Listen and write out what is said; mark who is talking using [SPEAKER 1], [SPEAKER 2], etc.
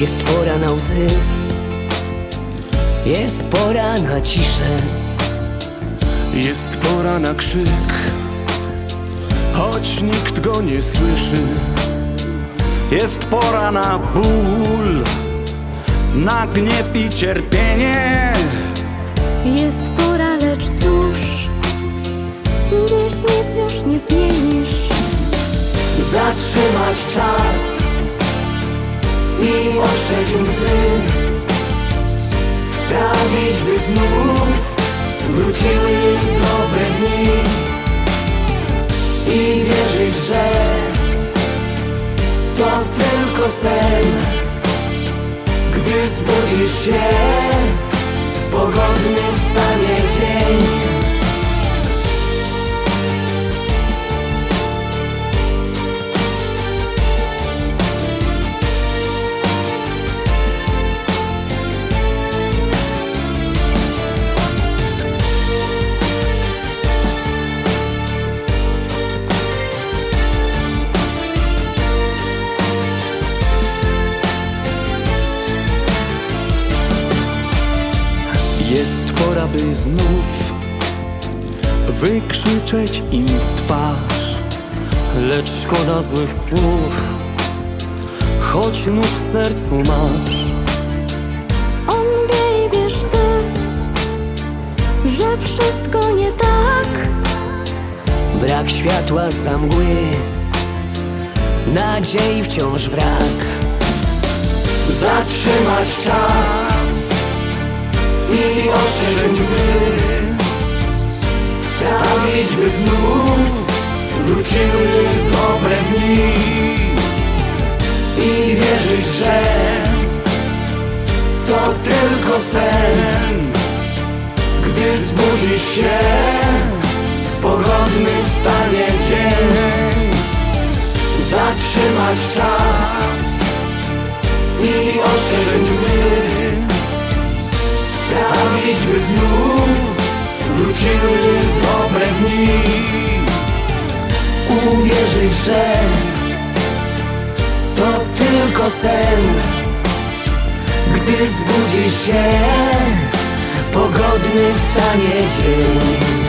[SPEAKER 1] Jest pora na łzy, jest pora na ciszę,
[SPEAKER 2] jest pora na krzyk, choć nikt go nie słyszy.
[SPEAKER 3] Jest pora na ból, na gniew i cierpienie.
[SPEAKER 4] Jest pora, lecz cóż, dziś nic już nie zmienisz.
[SPEAKER 1] zatrzymać czas i otrzeć łzy, sprawić, by znów wróciły dobre dni i wierzyć, że to tylko sen. Gdy zbudzisz się, pogodny wstanie dzień.
[SPEAKER 2] Jest pora, by znów wykrzyczeć im w twarz, lecz szkoda złych słów, choć nóż w sercu masz.
[SPEAKER 4] On wie i wiesz ty, że wszystko nie tak.
[SPEAKER 1] Brak światła za mgły, nadziei wciąż brak. Zatrzymać czas i otrzeć łzy, sprawić, by znów wróciły dobre dni i wierzyć, że to tylko sen. Gdy zbudzisz się, pogodny wstanie dzień. Zatrzymać czas i otrzeć łzy, sprawić, by znów wróciły dobre dni. Uwierzyć, że to tylko sen. Gdy zbudzisz się, pogodny wstanie dzień.